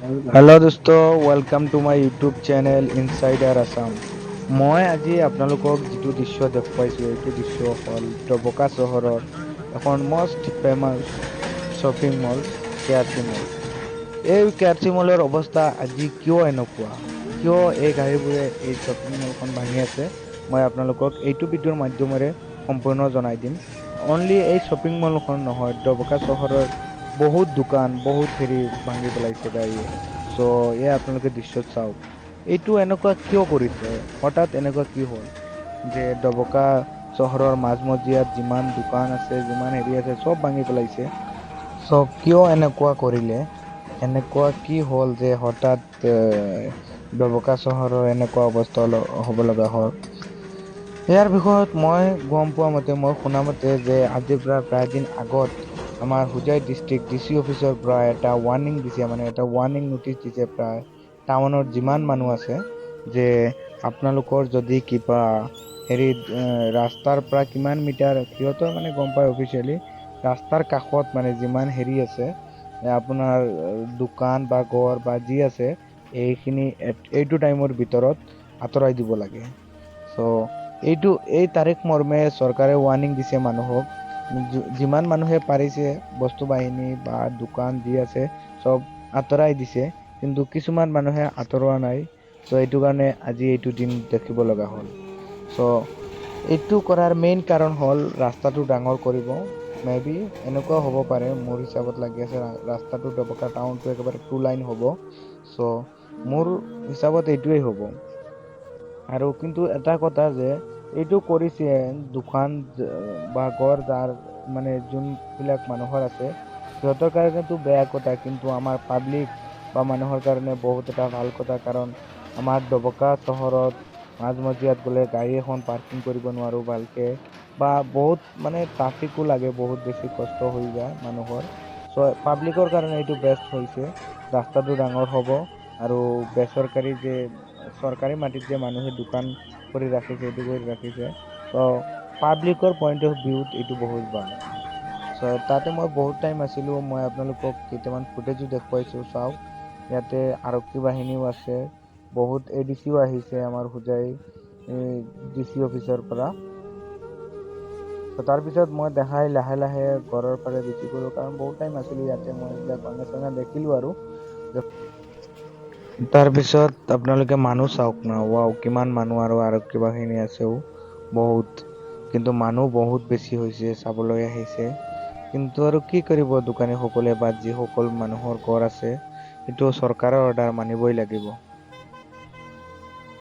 Hello' দোস্ত, welcome to my YouTube channel insider Assam. মই আজি আপোনালোকক যিটো দৃশ্য দেখুৱাইছোঁ এইটো দৃশ্য হ'ল ডবকা চহৰৰ এখন মষ্ট ফেমাছ শ্বপিং মল কে আৰ চি মল। এই কে আৰ চি মলৰ অৱস্থা আজি কিয় এনেকুৱা, কিয় এই গাড়ীবোৰে এই শ্বপিং মলখন ভাঙি আছে, মই আপোনালোকক এইটো ভিডিঅ'ৰ মাধ্যমেৰে সম্পূৰ্ণ জনাই দিম। অনলি এই শ্বপিং মলখন নহয়, ডবকা চহৰৰ বহুত দোকান বহুত হেৰি ভাঙি পেলাইছে গাড়ীয়ে। চ' এয়া আপোনালোকে দৃশ্যত চাওক, এইটো এনেকুৱা কিয় কৰিছে, হঠাৎ এনেকুৱা কি হ'ল যে ডবকা চহৰৰ মাজমজিয়াত যিমান দোকান আছে যিমান হেৰি আছে চব ভাঙি পেলাইছে। চ' কিয় এনেকুৱা কৰিলে, এনেকুৱা কি হ'ল যে হঠাৎ ডবকা চহৰৰ এনেকুৱা অৱস্থা হ'ব লগা হ'ল। ইয়াৰ বিষয়ত মই গম পোৱা মতে, মই শুনা মতে যে আজিৰ পৰা প্ৰায় দিন আগত আমাৰ হোজাই ডিষ্ট্ৰিক্ট DC অফিচৰ পৰা এটা ৱাৰ্ণিং দিছে, মানে এটা ৱাৰ্ণিং নটিচ দিছে প্ৰায় টাউনত যিমান মানুহ আছে যে আপোনালোকৰ যদি কিবা হেৰিত ৰাস্তাৰ পৰা কিমান মিটাৰ, সিহঁতৰ মানে গম পায় অফিচিয়েলি ৰাস্তাৰ কাষত মানে যিমান হেৰি আছে আপোনাৰ দোকান বা ঘৰ বা যি আছে এইখিনি এইটো টাইমৰ ভিতৰত আঁতৰাই দিব লাগে। চ' এই তাৰিখ মৰ্মে চৰকাৰে ৱাৰ্ণিং দিছে মানুহক, যিমান মানুহে পাৰিছে বস্তু বাহিনী বা দোকান যি আছে চব আঁতৰাই দিছে, কিন্তু কিছুমান মানুহে আঁতৰোৱা নাই। চ' এইটো কাৰণে আজি এইটো দিন দেখিব লগা হ'ল। চ' এইটো কৰাৰ মেইন কাৰণ হ'ল ৰাস্তাটো ডাঙৰ কৰিব। মে বি এনেকুৱাও হ'ব পাৰে, মোৰ হিচাপত লাগি আছে ৰাস্তাটো ডবকা টাউনটো একেবাৰে 2 লাইন হ'ব। চ' মোৰ হিচাপত এইটোৱেই হ'ব। আৰু কিন্তু এটা কথা যে এইটো কৰিছে দোকান বা ঘৰ যাৰ মানে যোনবিলাক মানুহৰ আছে সিহঁতৰ কাৰণেতো বেয়া কথা, কিন্তু আমাৰ পাব্লিক বা মানুহৰ কাৰণে বহুত এটা ভাল কথা। কাৰণ আমাৰ ডবকা চহৰত মাজমজিয়াত গ'লে গাড়ী এখন পাৰ্কিং কৰিব নোৱাৰো ভালকে, বা বহুত মানে ট্ৰাফিকো লাগে, বহুত বেছি কষ্ট হৈ যায় মানুহৰ। চ' পাব্লিকৰ কাৰণে এইটো বেষ্ট হৈছে, ৰাস্তাটো ডাঙৰ হ'ব। আৰু বেচৰকাৰী যে চৰকাৰী মাটিত যে মানুহে দোকান কৰি ৰাখিছে এইটো কৰি ৰাখিছে, চ' পাব্লিকৰ পইণ্ট অফ ভিউত এইটো বহুত ভাল। চ' তাতে মই বহুত টাইম আছিলো, মই আপোনালোকক কেইটামান ফুটেজো দেখুৱাইছো চাওক। ইয়াতে আৰক্ষী বাহিনীও আছে, বহুত ADCও আহিছে আমাৰ হোজাই DC অফিচৰ পৰা। তাৰ পিছত মই দেখাই লাহে লাহে ঘৰৰ ফালে গুচি গলো, কাৰণ বহুত টাইম আছিলো ইয়াতে, মই এইবিলাক ভাঙা চাঙা দেখিলো। আৰু তাৰ পিছত আপোনালোকে মানুহ চাওক না, ৱাও কিমান মানুহ, আৰু আৰক্ষী বাহিনী আছেও বহুত, কিন্তু মানুহ বহুত বেছি হৈছে, চাবলৈ আহিছে। কিন্তু আৰু কি কৰিব দোকানী সকলে বা যিসকল মানুহৰ ঘৰ আছে, এইটো চৰকাৰৰ অৰ্ডাৰ মানিবই লাগিব।